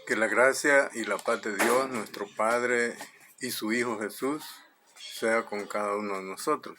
Que la gracia y la paz de Dios, nuestro Padre y su Hijo Jesús, sea con cada uno de nosotros.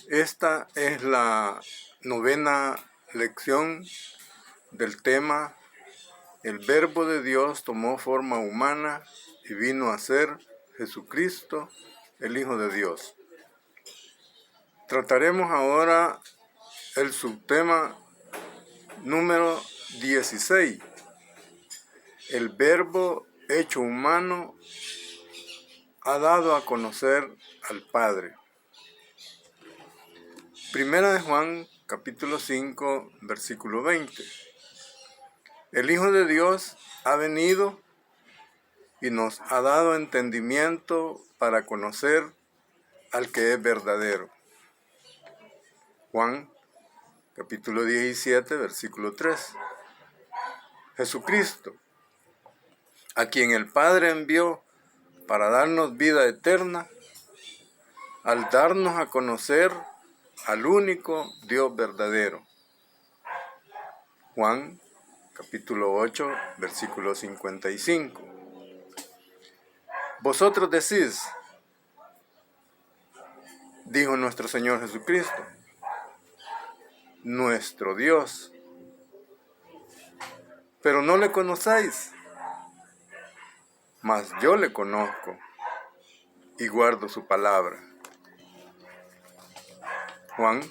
Esta es la 9ª lección del tema El Verbo de Dios tomó forma humana y vino a ser Jesucristo, el Hijo de Dios. Trataremos ahora el subtema número 16. El Verbo hecho humano ha dado a conocer al Padre. Primera de Juan, capítulo 5, versículo 20. El Hijo de Dios ha venido y nos ha dado entendimiento para conocer al que es verdadero. Juan, capítulo 17, versículo 3. Jesucristo, a quien el Padre envió para darnos vida eterna, al darnos a conocer al único Dios verdadero. Juan, capítulo 8, versículo 55. Vosotros decís, dijo nuestro Señor Jesucristo, nuestro Dios, pero no le conocéis, mas yo le conozco y guardo su palabra. Juan,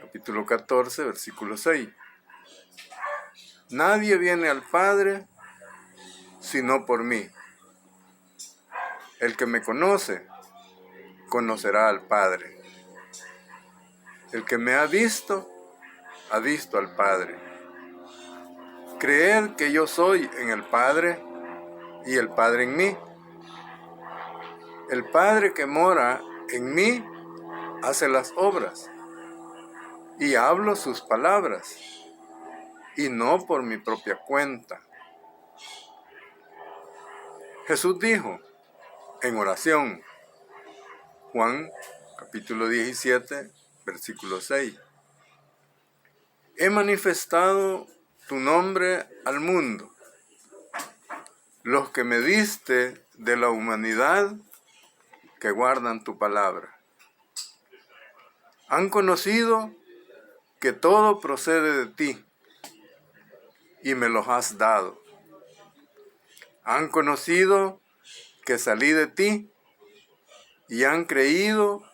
capítulo 14, versículo 6. Nadie viene al Padre sino por mí. El que me conoce, conocerá al Padre. El que me ha visto al Padre. Creed que yo soy en el Padre y el Padre en mí. El Padre que mora en mí hace las obras y hablo sus palabras y no por mi propia cuenta. Jesús dijo en oración, Juan capítulo 17, versículo 6. He manifestado tu nombre al mundo. Los que me diste de la humanidad que guardan tu palabra. Han conocido que todo procede de ti y me los has dado. Han conocido que salí de ti y han creído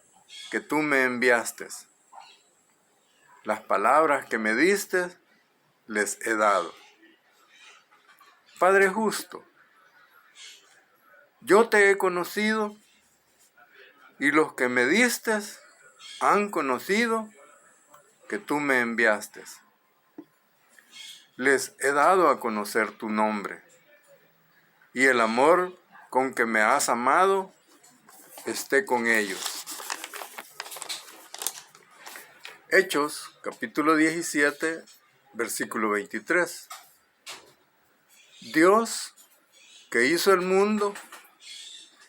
que tú me enviaste. Las palabras que me diste les he dado. Padre justo, yo te he conocido y los que me diste han conocido que tú me enviaste. Les he dado a conocer tu nombre y el amor con que me has amado esté con ellos. Hechos, capítulo 17, versículo 23. Dios, que hizo el mundo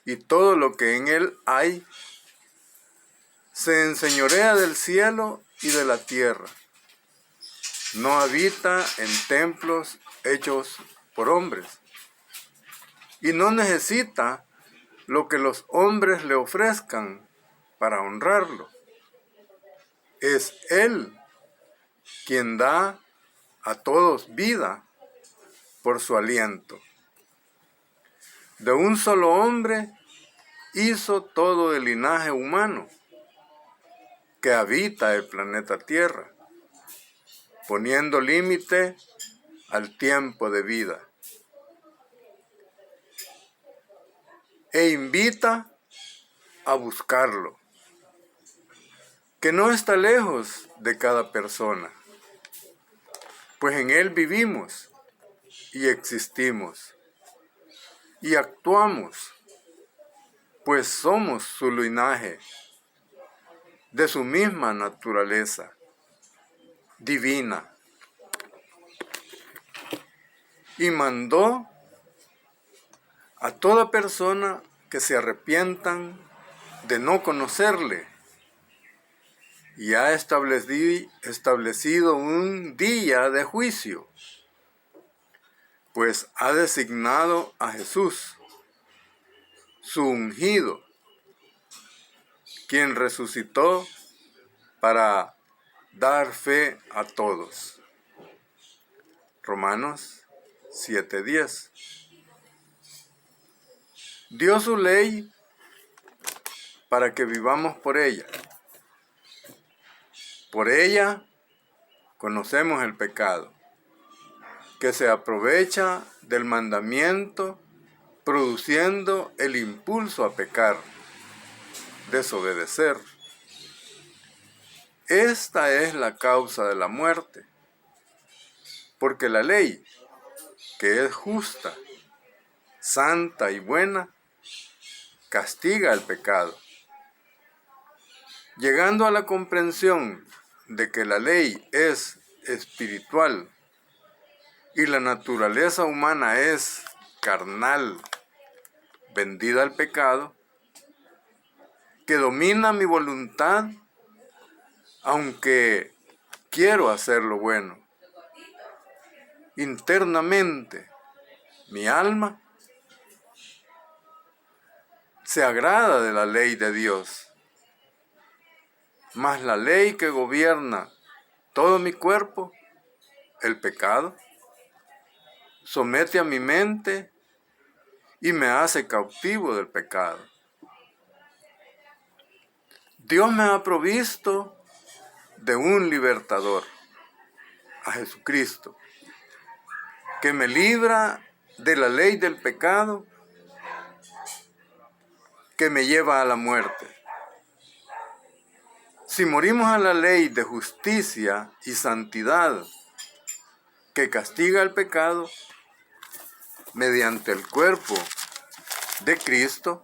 y todo lo que en él hay, se enseñorea del cielo y de la tierra. No habita en templos hechos por hombres y no necesita lo que los hombres le ofrezcan para honrarlo. Es Él quien da a todos vida por su aliento. De un solo hombre hizo todo el linaje humano que habita el planeta Tierra, poniendo límite al tiempo de vida. E invita a buscarlo, que no está lejos de cada persona, pues en Él vivimos y existimos y actuamos, pues somos su linaje, de su misma naturaleza divina. Y mandó a toda persona que se arrepientan de no conocerle, y ha establecido un día de juicio, pues ha designado a Jesús, su ungido, quien resucitó para dar fe a todos. Romanos 7:10. Dio su ley para que vivamos por ella. Por ella conocemos el pecado, que se aprovecha del mandamiento, produciendo el impulso a pecar, desobedecer. Esta es la causa de la muerte, porque la ley, que es justa, santa y buena, castiga el pecado. Llegando a la comprensión de que la ley es espiritual y la naturaleza humana es carnal, vendida al pecado, que domina mi voluntad, aunque quiero hacer lo bueno. Internamente, mi alma se agrada de la ley de Dios, mas la ley que gobierna todo mi cuerpo, el pecado, somete a mi mente y me hace cautivo del pecado. Dios me ha provisto de un libertador, a Jesucristo, que me libra de la ley del pecado que me lleva a la muerte. Si morimos a la ley de justicia y santidad que castiga el pecado, mediante el cuerpo de Cristo,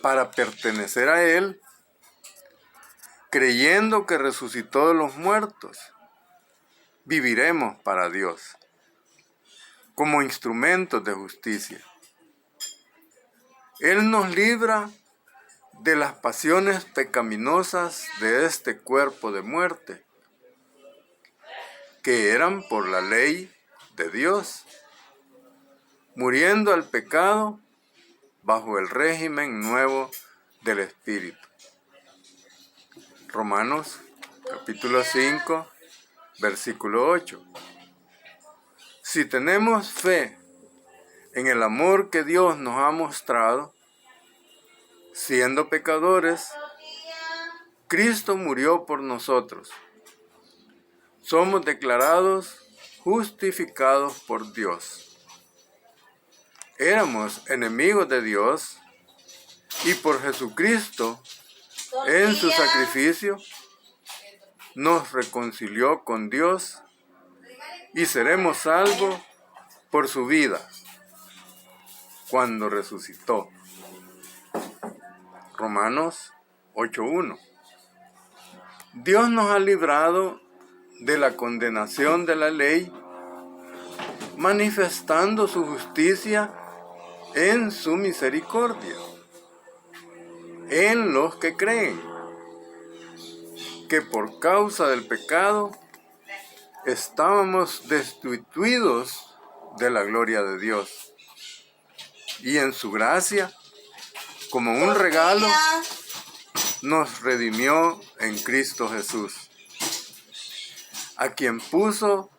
para pertenecer a Él, creyendo que resucitó de los muertos, viviremos para Dios, como instrumentos de justicia. Él nos libra de las pasiones pecaminosas de este cuerpo de muerte, que eran por la ley de Dios, muriendo al pecado bajo el régimen nuevo del Espíritu. Romanos capítulo 5, versículo 8. Si tenemos fe en el amor que Dios nos ha mostrado, siendo pecadores, Cristo murió por nosotros. Somos declarados justificados por Dios. Éramos enemigos de Dios y por Jesucristo, en su sacrificio, nos reconcilió con Dios y seremos salvos por su vida cuando resucitó. Romanos 8:1. Dios nos ha librado de la condenación de la ley, manifestando su justicia en su misericordia, en los que creen, que por causa del pecado estábamos destituidos de la gloria de Dios, y en su gracia, como un regalo, nos redimió en Cristo Jesús, a quien puso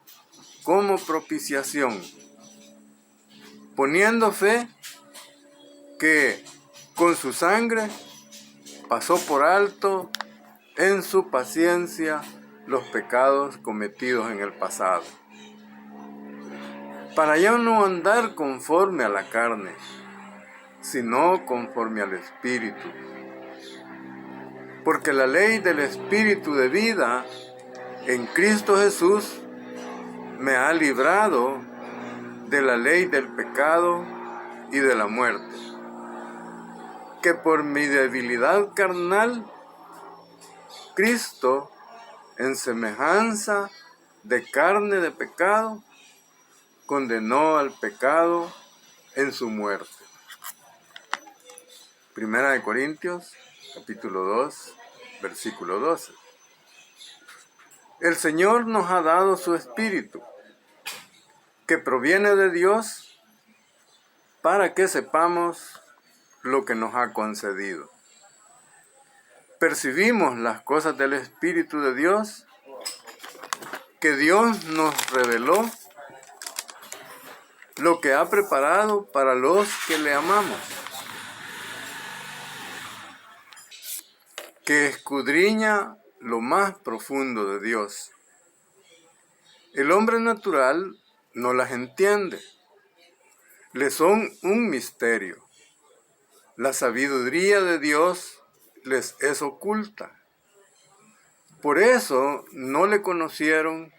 como propiciación, poniendo fe que con su sangre pasó por alto en su paciencia los pecados cometidos en el pasado, para ya no andar conforme a la carne, sino conforme al Espíritu. Porque la ley del Espíritu de vida en Cristo Jesús me ha librado de la ley del pecado y de la muerte, que por mi debilidad carnal, Cristo, en semejanza de carne de pecado, condenó al pecado en su muerte. Primera de Corintios, capítulo 2, versículo 12. El Señor nos ha dado su Espíritu, que proviene de Dios para que sepamos lo que nos ha concedido. Percibimos las cosas del Espíritu de Dios que Dios nos reveló, lo que ha preparado para los que le amamos, que escudriña lo más profundo de Dios. El hombre natural no las entiende, le son un misterio. La sabiduría de Dios les es oculta. Por eso no le conocieron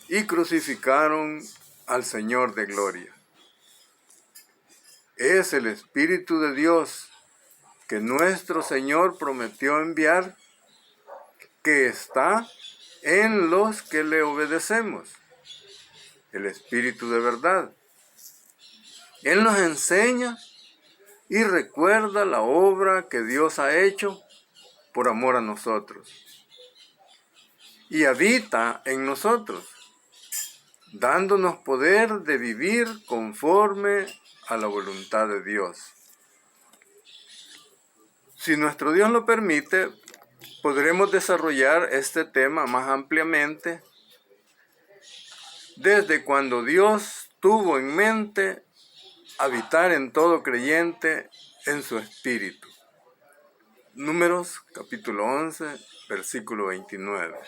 y crucificaron al Señor de gloria. Es el Espíritu de Dios que nuestro Señor prometió enviar, que está en los que le obedecemos. El Espíritu de verdad. Él nos enseña y recuerda la obra que Dios ha hecho por amor a nosotros. Y habita en nosotros, dándonos poder de vivir conforme a la voluntad de Dios. Si nuestro Dios lo permite, podremos desarrollar este tema más ampliamente desde cuando Dios tuvo en mente habitar en todo creyente en su espíritu. Números capítulo 11, versículo 29.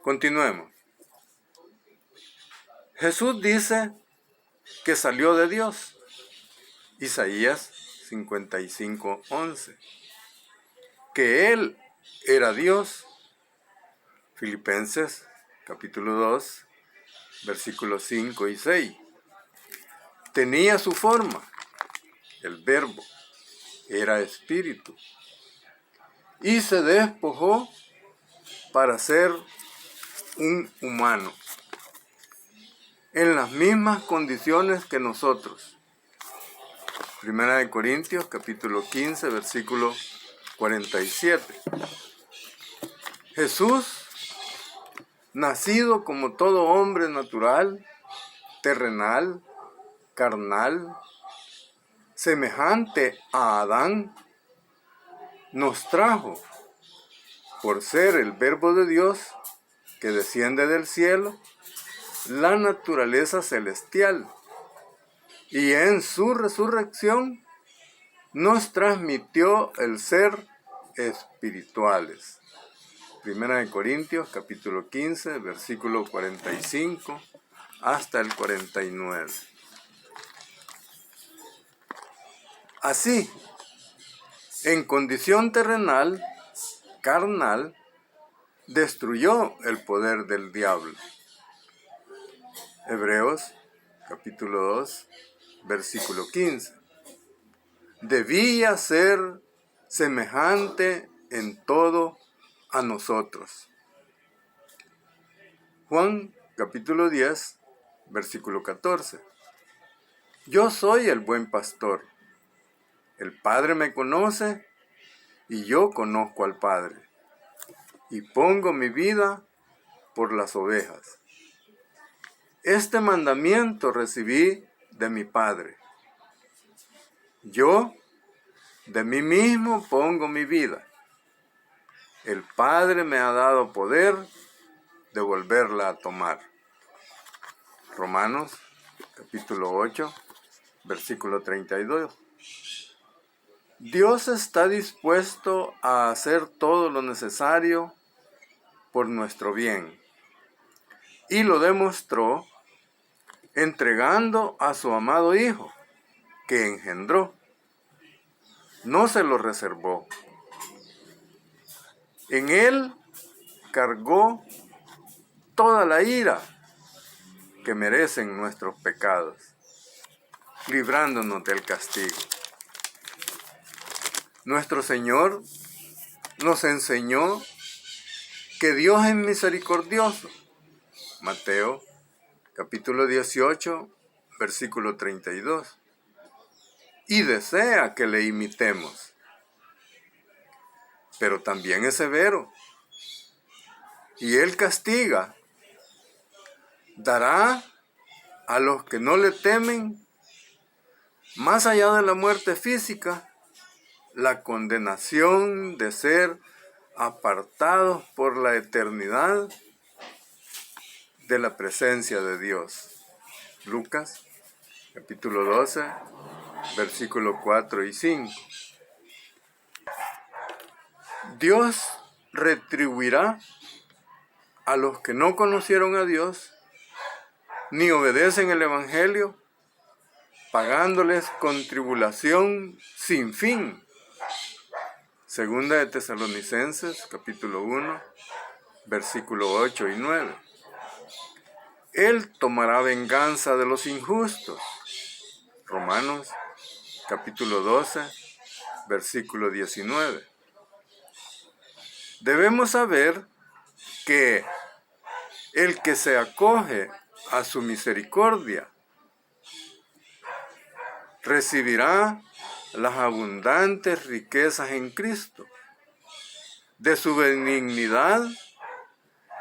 Continuemos. Jesús dice que salió de Dios. Isaías 55, 11. Que Él era Dios. Filipenses capítulo 2, versículos 5 y 6. Tenía su forma, el verbo, era espíritu, y se despojó para ser un humano, en las mismas condiciones que nosotros. Primera de Corintios, capítulo 15, versículo 47. Jesús, nacido como todo hombre natural, terrenal, carnal, semejante a Adán, nos trajo, por ser el Verbo de Dios que desciende del cielo, la naturaleza celestial, y en su resurrección nos transmitió el ser espirituales. Primera de Corintios, capítulo 15, versículo 45 hasta el 49. Así, en condición terrenal, carnal, destruyó el poder del diablo. Hebreos, capítulo 2, versículo 15. Debía ser semejante en todo a nosotros. Juan, capítulo 10, versículo 14. Yo soy el buen pastor. El Padre me conoce y yo conozco al Padre, y pongo mi vida por las ovejas. Este mandamiento recibí de mi Padre. Yo de mí mismo pongo mi vida. El Padre me ha dado poder de volverla a tomar. Romanos, capítulo 8, versículo 32. Dios está dispuesto a hacer todo lo necesario por nuestro bien, y lo demostró entregando a su amado Hijo, que engendró. No se lo reservó. En Él cargó toda la ira que merecen nuestros pecados, librándonos del castigo. Nuestro Señor nos enseñó que Dios es misericordioso. Mateo, capítulo 18, versículo 32. Y desea que le imitemos. Pero también es severo. Y Él castiga dará a los que no le temen, más allá de la muerte física, la condenación de ser apartados por la eternidad de la presencia de Dios. Lucas, capítulo 12, versículos 4 y 5. Dios retribuirá a los que no conocieron a Dios, ni obedecen el Evangelio, pagándoles con tribulación sin fin. Segunda de Tesalonicenses, capítulo 1, versículo 8 y 9. Él tomará venganza de los injustos. Romanos, capítulo 12, versículo 19. Debemos saber que el que se acoge a su misericordia recibirá las abundantes riquezas en Cristo, de su benignidad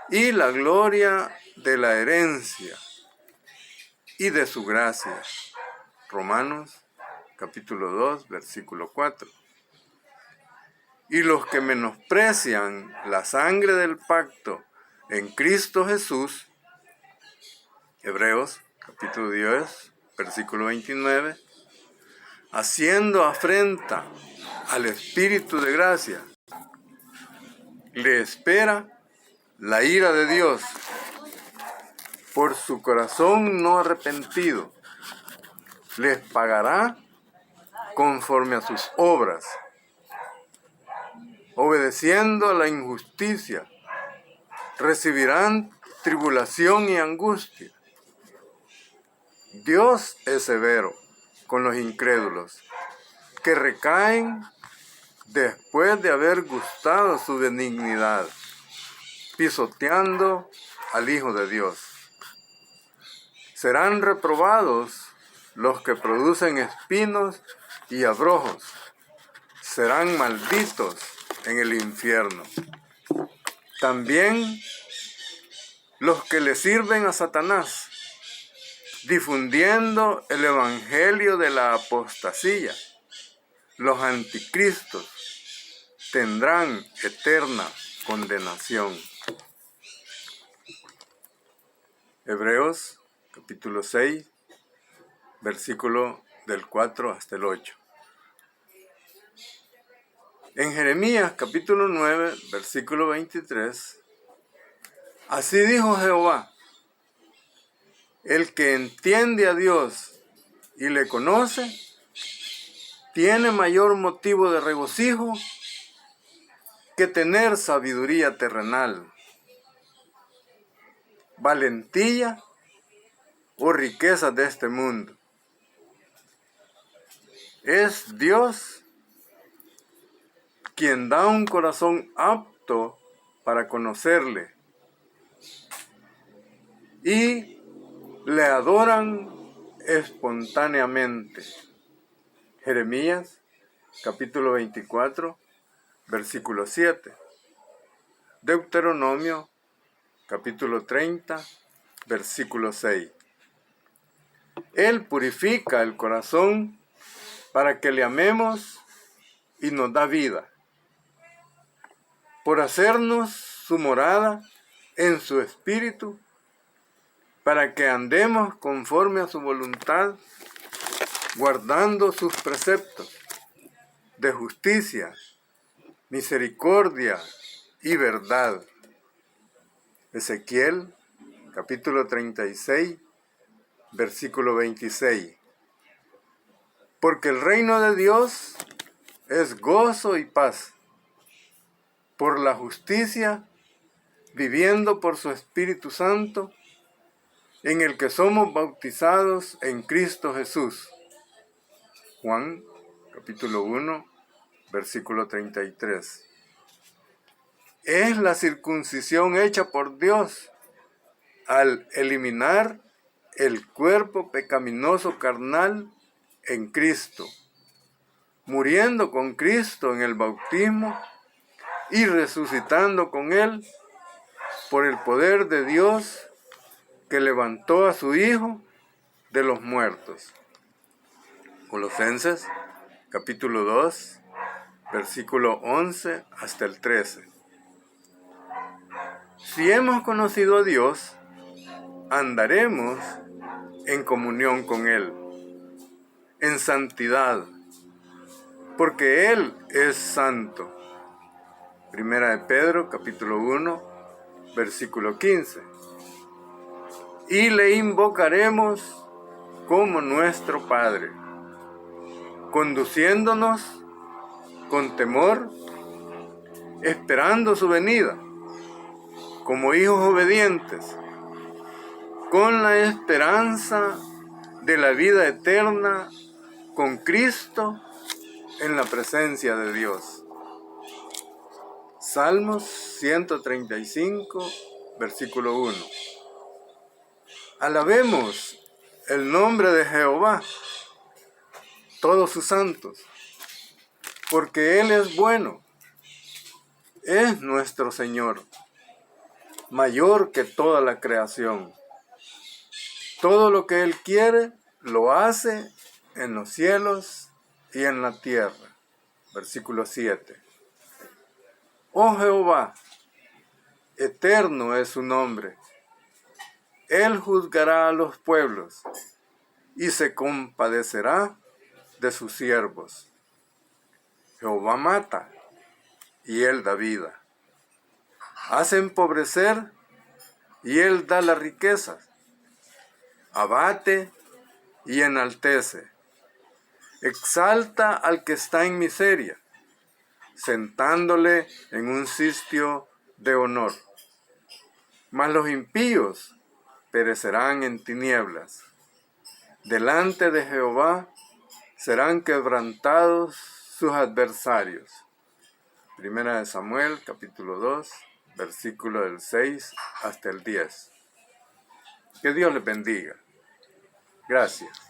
y la gloria de la herencia y de su gracia. Romanos, capítulo 2, versículo 4. Y los que menosprecian la sangre del pacto en Cristo Jesús, Hebreos, capítulo 10, versículo 29, haciendo afrenta al Espíritu de gracia, le espera la ira de Dios por su corazón no arrepentido. Les pagará conforme a sus obras, obedeciendo a la injusticia, recibirán tribulación y angustia. Dios es severo con los incrédulos, que recaen después de haber gustado su benignidad, pisoteando al Hijo de Dios. Serán reprobados los que producen espinos y abrojos, serán malditos en el infierno. También los que le sirven a Satanás, difundiendo el evangelio de la apostasía, los anticristos, tendrán eterna condenación. Hebreos, capítulo 6, versículo del 4 hasta el 8. En Jeremías, capítulo 9, versículo 23, así dijo Jehová: el que entiende a Dios y le conoce, tiene mayor motivo de regocijo que tener sabiduría terrenal, valentía o riquezas de este mundo. Es Dios quien da un corazón apto para conocerle, y le adoran espontáneamente. Jeremías, capítulo 24, versículo 7. Deuteronomio, capítulo 30, versículo 6. Él purifica el corazón para que le amemos y nos da vida, por hacernos su morada en su espíritu, para que andemos conforme a su voluntad, guardando sus preceptos de justicia, misericordia y verdad. Ezequiel, capítulo 36, versículo 26. Porque el reino de Dios es gozo y paz, por la justicia, viviendo por su Espíritu Santo, en el que somos bautizados en Cristo Jesús. Juan, capítulo 1, versículo 33. Es la circuncisión hecha por Dios al eliminar el cuerpo pecaminoso carnal en Cristo, muriendo con Cristo en el bautismo y resucitando con Él por el poder de Dios que levantó a su Hijo de los muertos. Colosenses capítulo 2, versículo 11 hasta el 13. Si hemos conocido a Dios, andaremos en comunión con Él, en santidad, porque Él es santo. Primera de Pedro, capítulo 1, versículo 15. Y le invocaremos como nuestro Padre, conduciéndonos con temor, esperando su venida, como hijos obedientes, con la esperanza de la vida eterna con Cristo en la presencia de Dios. Salmos 135, versículo 1. Alabemos el nombre de Jehová, todos sus santos, porque Él es bueno, es nuestro Señor, mayor que toda la creación. Todo lo que Él quiere, lo hace en los cielos y en la tierra. Versículo 7. Oh Jehová, eterno es su nombre. Él juzgará a los pueblos y se compadecerá de sus siervos. Jehová mata y Él da vida. Hace empobrecer y Él da las riquezas. Abate y enaltece. Exalta al que está en miseria, sentándole en un sitio de honor. Mas los impíos perecerán en tinieblas. Delante de Jehová serán quebrantados sus adversarios. Primera de Samuel, capítulo 2, versículo del 6 hasta el 10. Que Dios les bendiga. Gracias.